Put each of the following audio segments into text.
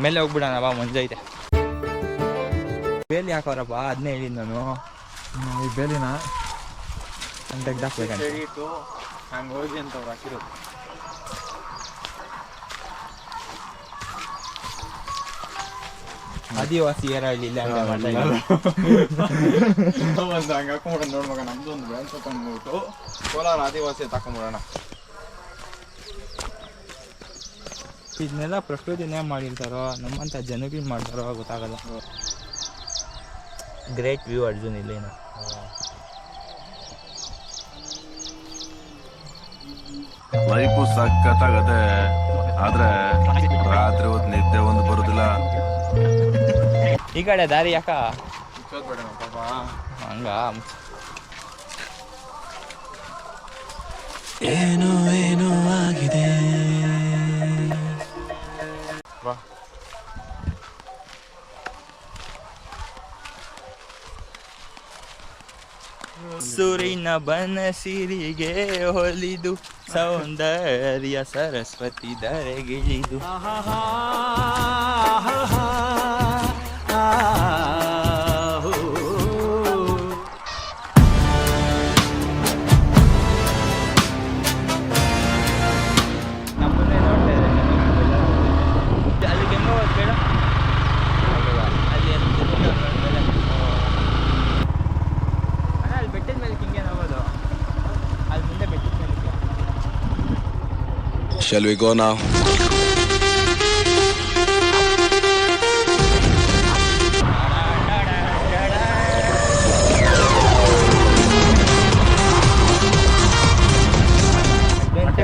ಮೇಲೆ ಹೋಗ್ಬಿಡೋಣ ಬಾ, ಮಂಜೈತೆ. ಬೇಲಿ ಹಾಕೋರಪ್ಪ, ಅದನ್ನೇ ಹೇಳಿದ್ದು ನಾನು. ಈ ಬೇಲಿನ ತೆಗ್ದಾಕ್ಬೇಕಂತ ಹಂಗೆ ಹೋಗಿ ಅಂತ ಅವ್ರು ಹಾಕಿರೋದು. ಆದಿವಾಸಿ ಏರಲ್ಲಿ ಇಲ್ಲ ಅಂತ ಮಾಡ್ತಾ ಇಲ್ಲ. ಒಂದು ಹಂಗೆ ಹಾಕೊಂಬಿಡೋಣ ನೋಡ್ಮಗ. ನಮ್ದು ಒಂದು ಬ್ಯಾಂಕ್ ತಗೊಂಡ್ಬಿಟ್ಟು ಕೋಲಾರ ಆದಿವಾಸಿ ತಗೊಂಬಿಡೋಣ. ಇದನ್ನೆಲ್ಲ ಪ್ರಕೃತಿನೇ ಮಾಡಿರ್ತಾರೋ ನಮ್ಮಂಥ ಜನಗಳು ಮಾಡ್ತಾರೋ ಗೊತ್ತಾಗಲ್ಲ. ಗ್ರೇಟ್ ವ್ಯೂ ಅರ್ಜುನ್ ಇಲ್ಲೇನು. ಲೈಫು ಸಖತ್ತಾಗತ್ತೆ, ಆದ್ರೆ ರಾತ್ರಿ ಹೊತ್ತು ನಿದ್ದೆ ಒಂದು ಬರುದಿಲ್ಲ. ಈ ಕಡೆ ದಾರಿ ಯಾಕ ಬೇಡ ಪಾಪ ಹಂಗ. ಏನೋ ಏನೋ ಆಗಿದೆ. ಸೂರಿನ ಬನಸಿರಿಗೆ ಹೊಲಿದು ಸೌಂದರ್ಯ ಸರಸ್ವತಿ ಧರೆಗಿಳಿದು. ನಮ್ಮನ್ನೇ ನೋಡ್ತಾ ಇದ್ದಾರೆ ಅಲ್ಲಿಗೆ ಹೋಗೋದು ಬೇಡ. ಅಲ್ಲಿ ಅಲ್ಲಿ ಬೆಟ್ಟದ ಮೇಲೆ ಹಿಂಗೆ ಹೋಗೋದು, ಅಲ್ಲಿ ಮುಂದೆ ಬೆಟ್ಟದ ಮೇಲೆ. Shall we go now?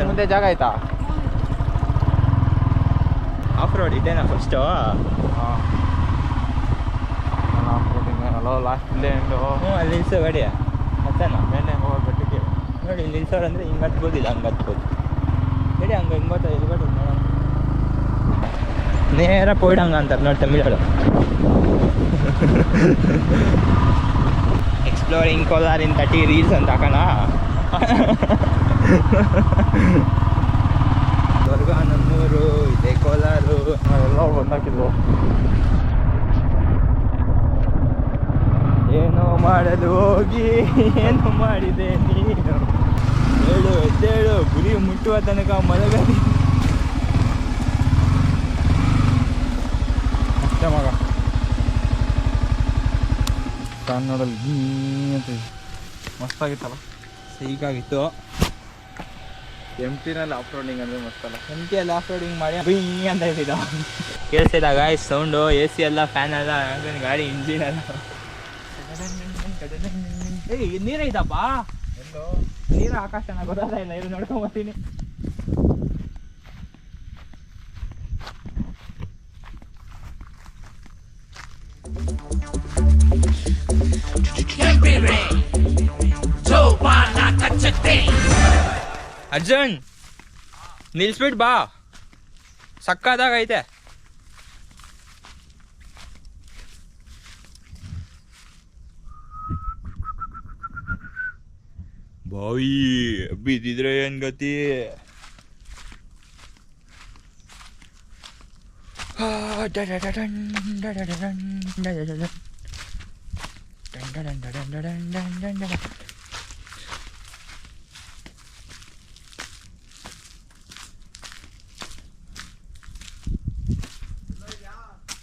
ಮುಂದೆ ಜಾಗ ಆಯ್ತಾ? ಆಫ್ ರೋಡ್ ಇದೇನಾ ಫಸ್ಟು? ಹಲೋ ಲಾಸ್ಟ್ ಇಲ್ಲೇ ಎಂಡು. ಅಲ್ಲಿ ನಿಲ್ಸೋ ಗಾಡಿ ಮತ್ತಾನ ಮೇಲೆ ಹೋಗೋ ಬೆಟ್ಟಕ್ಕೆ ನೋಡಿ. ನಿಲ್ಸೋರು ಅಂದರೆ ಹಿಂಗೆ ಹತ್ಬೋದಿಲ್ಲ, ಹಂಗೆ ಹತ್ಬೋದು. ಗಾಡಿ ಹಂಗೆ ಹಿಂಗೆ ಗೊತ್ತಾ ಇಲ್ಬೋದು ನೋಡೋಣ. ನೇರ ಪೋಯ್ಡಂಗ ಅಂತಾರೆ ನೋಡಿ ತಮಿಳರು. ಎಕ್ಸ್ಪ್ಲೋರಿಂಗ್ ಕೋಲಾರ್ ಇನ್ 30 ರೀಲ್ಸ್ ಅಂತ ಹಾಕೋಣ. ದುರ್ಗ ನಮ್ಮೂರು ಇದೆ ಕೋಲಾರು. ಎಲ್ಲ ಬಂದಾಕಿದ್ರು. ಏನೋ ಮಾಡಲು ಹೋಗಿ ಏನು ಮಾಡಿದೆ ನೀನು, ಹೇಳು ಎದ್ದೇಳು, ಗುರಿ ಮುಟ್ಟುವ ತನಕ ಮಲಗದಿ. ಅಷ್ಟೇ ಮಗ. ಕನ್ನಡಲ್ಲಿ ಅಂತ ಮಸ್ತಾಗಿತ್ತಲ್ಲ, ಸೀಗಾಗಿತ್ತು. ಎಂಟಿನಲ್ಲಿ ಆಫ್ ರೋಡಿಂಗ್ ಅಂದರೆ ಮಸ್ತಲ್ಲ. ಎಂಟಿಯಲ್ಲಿ ಆಫ್ ರೋಡಿಂಗ್ ಮಾಡಿ ಬಿಂಗ್ ಅಂತ ಹೇಳ್ತಿದ್ದ. ಕೇಳಿಸಿದಾಗ ಸೌಂಡು, ಎ ಸಿ ಎಲ್ಲ, ಫ್ಯಾನ್ ಎಲ್ಲ, ಗಾಡಿ ಇಂಜಿನ್ ಎಲ್ಲ. ನೀರೈತಪ್ಪ, ನೀರು ಆಕಾಶ ಗೊತ್ತಾಗ್ತಾ ಇಲ್ಲ. ಇದು ನೋಡ್ಕೊಂಬತ್ತೀನಿ. ಅರ್ಜುನ್ ನಿಲ್ಸ್ಬಿಟ್ ಬಾ, ಸಕ್ಕದಾಗೈತೆ. ಬಾಯಿ ಬಿದ್ದಿದ್ರೆ ಏನ್ ಗತಿ.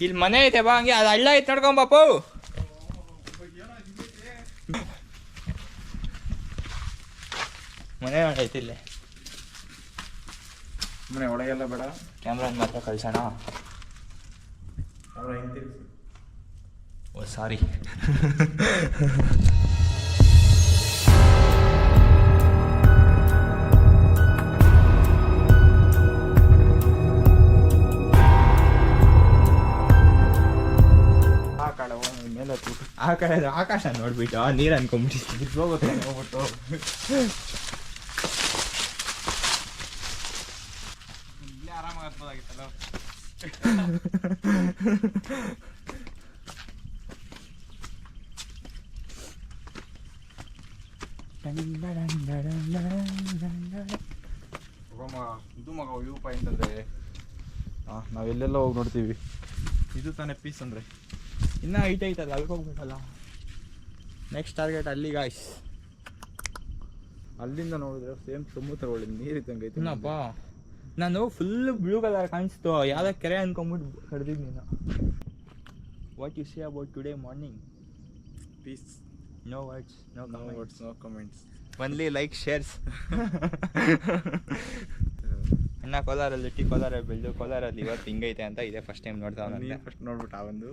ಇಲ್ಲಿ ಮನೆ ಐತೆ ಬಾ, ಹಂಗೆ ಅದು ಹಳ್ಳ ಐತೆ ನೋಡ್ಕೊಂಬಾಪು. ಮನೆ ಐತೆ ಇಲ್ಲೇ. ಮನೆ ಒಳಗೆಲ್ಲ ಬೇಡ, ಕ್ಯಾಮ್ರಾನ ಮಾತ್ರ ಕಳ್ಸೋಣ. ಅವ್ರ ಹಿಂಗೆ ಓ ಸಾರಿ. ಆ ಕಡೆ ಆಕಾಶ ನೋಡ್ಬಿಟ್ಟು ನೀರು ಅನ್ಕೊಂಡ್ಬಿಟ್ಟು ಹೋಗುತ್ತೆ ಹೋಗ್ಬಿಟ್ಟು. ಇಲ್ಲೇ ಆರಾಮಾಗಿ ಹತ್ಬೋದಾಗಿತ್ತಲ್ಲ. ಇದು ಮಗ ವ್ಯೂ ಪಾಯಿಂಟ್ ಅಂದರೆ ನಾವೆಲ್ಲೆಲ್ಲ ಹೋಗಿ ನೋಡ್ತೀವಿ. ಇದು ತಾನೇ ಪೀಸ್ ಅಂದರೆ. ಇನ್ನೂ ಹೈಟ್ ಐತಲ್ಲ, ಅಲ್ಲಿಗೆ ಹೋಗ್ಬೇಕಲ್ಲ. ನೆಕ್ಸ್ಟ್ ಟಾರ್ಗೆಟ್ ಅಲ್ಲಿ ಗಾಯ್ಸ್. ಅಲ್ಲಿಂದ ನೋಡಿದ್ರೆ ಸೇಮ್ ಸಮುದ್ರ ಒಳ್ಳೆ ನೀರಿದ್ದಂಗೆ ಐತೆ. ಇನ್ನಪ್ಪ ನಾನು ಫುಲ್ ಬ್ಲೂ ಕಲರ್ ಕಾಣಿಸ್ತು, ಯಾವುದೋ ಕೆರೆ ಅನ್ಕೊಂಬಿಟ್ಟು ಕಡ್ದಿದ್ದು ನೀನು. What you say about today morning? Peace. No words, no comments, no comments. Only like shares. ಅಣ್ಣ ಕೋಲಾರಲ್ಲಿ ಕೋಲಾರಲ್ಲಿ ಬೆಳೆದು ಕೋಲಾರಲ್ಲಿ ಇವತ್ತು ಹಿಂಗೈತೆ ಅಂತ ಇದೆ ಫಸ್ಟ್ ಟೈಮ್ ನೋಡ್ತಾ ಫಸ್ಟ್ ನೋಡ್ಬಿಟ್ಟು ಆ ಒಂದು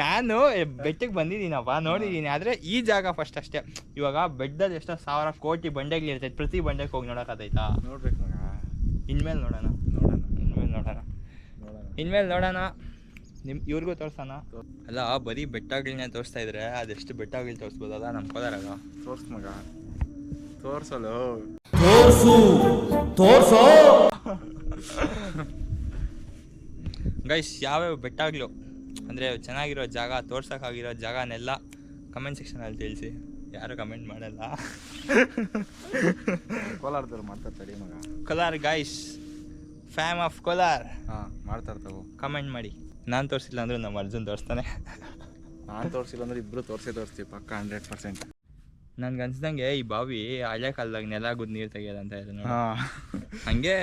ನಾನು ಬೆಟ್ಟಕ್ಕೆ ಬಂದಿದ್ದೀನಪ್ಪ, ನೋಡಿದ್ದೀನಿ. ಆದರೆ ಈ ಜಾಗ ಫಸ್ಟ್ ಅಷ್ಟೇ. ಇವಾಗ ಬೆಟ್ಟದಲ್ಲಿ ಎಷ್ಟೋ 1000 ಕೋಟಿ ಬಂಡೆಗಳಿರ್ತೈತೆ, ಪ್ರತಿ ಬಂಡೆಗೆ ಹೋಗಿ ನೋಡೋಕ್ಕಾಗೈತಾ? ನೋಡ್ಬೇಕು ಮಗ. ಇನ್ಮೇಲೆ ನೋಡೋಣ. ಇನ್ಮೇಲೆ ನೋಡೋಣ. ಇವ್ರಿಗೂ ತೋರಿಸೋಣ. ಅಲ್ಲ, ಬರೀ ಬೆಟ್ಟಗಳನ್ನೇ ತೋರಿಸ್ತಾ ಇದ್ರೆ ಅದೆಷ್ಟು ಬೆಟ್ಟಗಳು ತೋರಿಸ್ಬೋದಲ್ಲ ನಮ್ಮ ಕೋಲಾರಾಗ. ತೋರ್ಸ್ ಮಗ, ತೋರ್ಸಲು ತೋರ್ಸೋ ಗೈಸ್. ಯಾವ್ಯಾವ ಬೆಟ್ಟಗಳು ಅಂದರೆ ಚೆನ್ನಾಗಿರೋ ಜಾಗ, ತೋರ್ಸೋಕ್ಕಾಗಿರೋ ಜಾಗನೆಲ್ಲ ಕಮೆಂಟ್ ಸೆಕ್ಷನಲ್ಲಿ ತಿಳಿಸಿ. ಯಾರು ಕಮೆಂಟ್ ಮಾಡಲ್ಲ. ಕೋಲಾರದವ್ರು ಮಾಡ್ತಾರೆ ತಡಿ ಮಗ. Kolar guys, fam of Kolar. ಹಾಂ, ಮಾಡ್ತಾ ಇರ್ತಾವೆ. ಕಮೆಂಟ್ ಮಾಡಿ. ನಾನು ತೋರಿಸಿಲ್ಲ ಅಂದರೂ ನಮ್ಮ ಅರ್ಜುನ್ ತೋರಿಸ್ತಾನೆ. ನಾನು ತೋರಿಸಿಲ್ಲ ಅಂದ್ರೆ ಇಬ್ಬರು ತೋರಿಸ್ತೀವಿ ಪಕ್ಕ 100%. ನನ್ಗೆ ಅನ್ಸ್ದಂಗೆ ಈ ಬಾವಿ ಹಳೆ ಕಾಲದಾಗ ನೆಲ ಗುದ್ದು ನೀರು ತೆಗಿಯೋದಂತ ಇದೆ ನೋಡಿ. ಹಾಂ, ಹಂಗೆ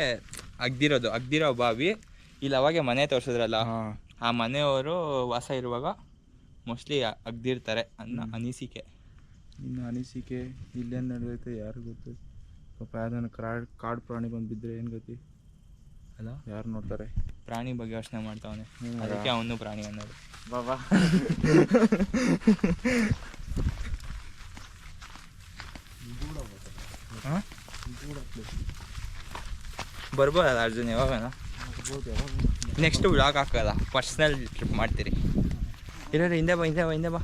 ಅಗ್ದಿರೋ ಬಾವಿ. ಇಲ್ಲಿ ಅವಾಗೆ ಮನೆ ತೋರಿಸಿದ್ರಲ್ಲ, ಆ ಮನೆಯವರು ವಾಸ ಇರುವಾಗ ಮೋಸ್ಟ್ಲಿ ಅಗ್ದಿರ್ತಾರೆ ಅನ್ನೋ ಅನಿಸಿಕೆ. ಇನ್ನು ಅನಿಸಿಕೆ ಇಲ್ಲೇನು ನಡೆದೈತೆ ಯಾರು ಗೊತ್ತು. ಪಾಪ ಯಾವ್ದಾನ ಕಾಡು ಪ್ರಾಣಿ ಬಂದುಬಿದ್ರೆ ಏನು ಗತಿ ಅಲ್ಲ? ಯಾರು ನೋಡ್ತಾರೆ? ಪ್ರಾಣಿ ಬಗ್ಗೆ ಯೋಚನೆ ಮಾಡ್ತಾವನೆ, ಅದಕ್ಕೆ ಅವನು ಪ್ರಾಣಿ ಅನ್ನೋದು. ಬಾಬಾ ಬರ್ಬೋದಲ್ಲ ಅರ್ಜುನ್ ಯಾವಾಗ? ನೆಕ್ಸ್ಟ್ ವ್ಲಾಗ್ ಹಾಕೋಲ್ಲ, ಪರ್ಸ್ನಲ್ ಟ್ರಿಪ್ ಮಾಡ್ತೀರಿ. ಇರೋರು ಹಿಂದೆ ಬಾ.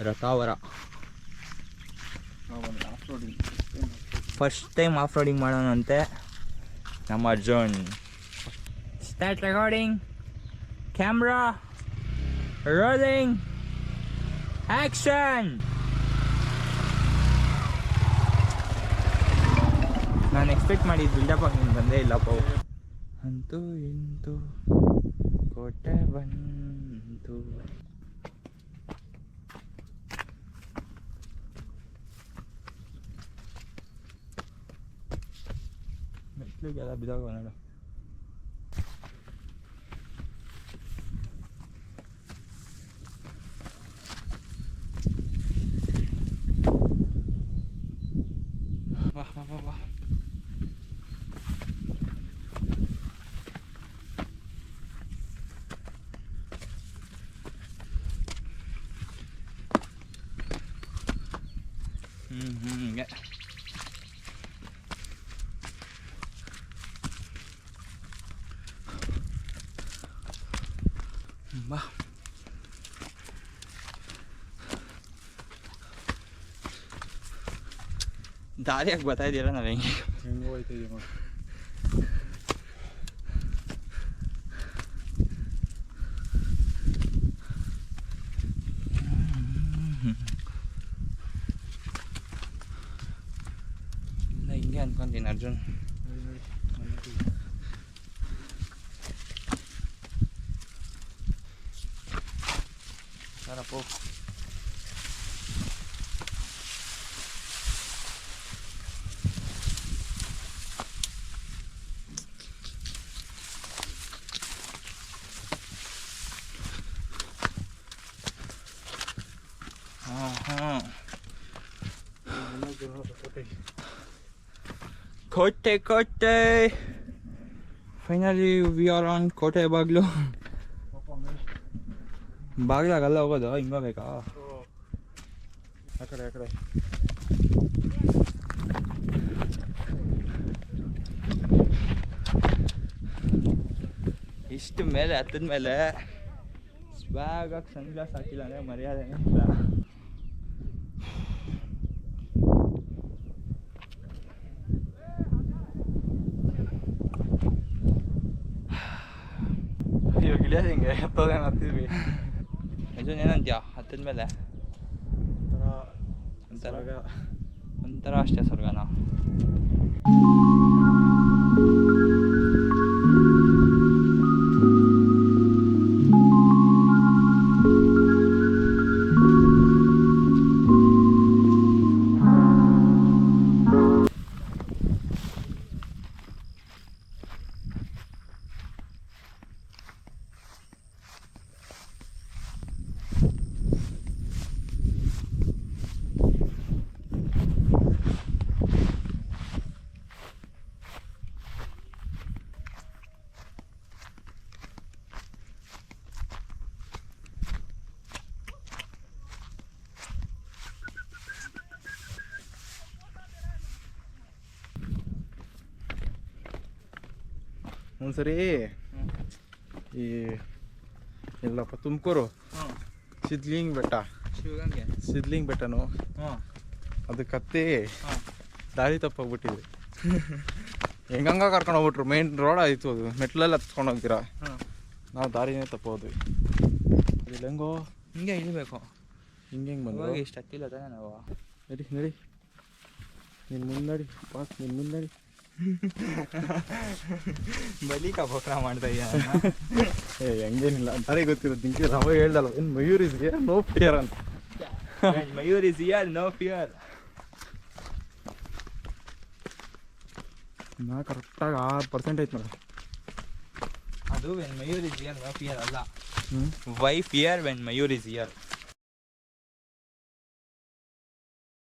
Rathavara first time off roading ಮಾಡೋಣಂತೆ ನಮ್ಮ Arjun. Start recording, camera rolling, action. ನಾನು ಎಕ್ಸ್ಪೆಕ್ಟ್ ಮಾಡಿದ್ದು ಬಿಲ್ಡಪ್ ಆಗಿ ನೀನು ಬಂದೇ ಇಲ್ಲಪ್ಪ. ಅಂತೂ ಇಂತೂ ಕೋಟೆ ಬಂತು. ಮೆಟ್ಲಿಗೆಲ್ಲ ಬಿದಾಗ ನೋಡು. ವಾ ಹಿಂಗೆ ಬಾ. ದಾರಿಯಾಗಿ ಬರ್ತಾ ಇದೆಯಲ್ಲ ನಾವು ಹೆಂಗೆ ಹೋಯ್ತಿದ್ದೀವಿ ನೋಡಿ. ಇಲ್ಲ ಹಿಂಗೆ ಅನ್ಕೊಂತೀನಿ ಅರ್ಜುನ್. ಸರಪ್ಪ ಕೋಟೆ ಫೈನಲಿ ವಿ ಆರ್ ಆನ್ ಕೋಟೆ ಬಾಗ್ಲು. ಬಾಗ್ಲಾಗಲ್ಲ ಹೋಗೋದು, ಹಿಂಗೋಗ್ಬೇಕಾ? ಆ ಕಡೆ ಇಷ್ಟು ಮೇಲೆ ಹತ್ತದ ಮೇಲೆ ಸ್ವ್ಯಾಗಾಗಿ ಸನ್ಗ್ಲಾಸ್ ಹಾಕಿಲ್ಲ ಅಂದರೆ ಮರ್ಯಾದೆನೇ ಇಲ್ಲ. ಇವಾಗ ಇಳಿಯೋದು ಹಿಂಗೆ ಎತ್ತೋದೇನು ಹತ್ತೀವಿ. ಅರ್ಜುನ್ ಏನಂತೀಯ ಹತ್ತದ ಮೇಲೆ? ಒಂಥರ ಅಷ್ಟೇ ಸ್ವರ್ಗನ. ಒಂದ್ಸರಿ ಈ ಎಲ್ಲಪ್ಪ ತುಮಕೂರು ಸಿದ್ಲಿಂಗ್ ಬೆಟ್ಟ ಶಿವಗಂಗೆ. ಸಿದ್ಲಿಂಗ್ ಬೆಟ್ಟನು ಹ್ಞೂ ಅದಕ್ಕೆ ಹತ್ತಿ ಹಾಂ ದಾರಿ ತಪ್ಪಾಗ್ಬಿಟ್ಟಿದೆ. ಹೆಂಗಂಗ ಕರ್ಕೊಂಡು ಹೋಗ್ಬಿಟ್ರು. ಮೇನ್ ರೋಡ್ ಆಯಿತು, ಅದು ಮೆಟ್ಲೆಲ್ಲ ಹತ್ಕೊಂಡು ಹೋಗ್ತೀರಾ, ಹಾಂ ನಾವು ದಾರಿನೇ ತಪ್ಪೋದ್ವಿ. ಇಲ್ಲಿ ಹೆಂಗೋ ಹಿಂಗೆ ಇಳಿಬೇಕು. ಹಿಂಗೆ ಬಂದು ಇವಾಗ ಇಷ್ಟು ಹತ್ತಿಲ್ಲ ತಾನೇ ನಾವು. ನಡಿ ನಡಿ, ನೀನು ಮುನ್ನಡಿ ಪಾಸ್, ನೀನು ಮುನ್ನಡಿ. ಬಲಿಕ ಬಕ್ರ ಮಾಡ್ತಾ ಇದೆಯಾ? ಹಂಗೇನಿಲ್ಲ, ದಾರಿ ಗೊತ್ತಿರೋದು ನಿಂಗೆ. ನಾವು ಹೇಳ್ದಲ್ಲ ಏನು ಮಯೂರ್ ಇಸ್ಗೆ ನೋ ಫಿಯರ್ ಅಂತ. Mayur is here, no fear. ನಾ ಕರೆಕ್ಟಾಗಿ 6% ಐತೆ ನೋಡಿ. ಅದು when Mayur is here, no fear ಅಲ್ಲ. ಹ್ಞೂ why fear when Mayur is here.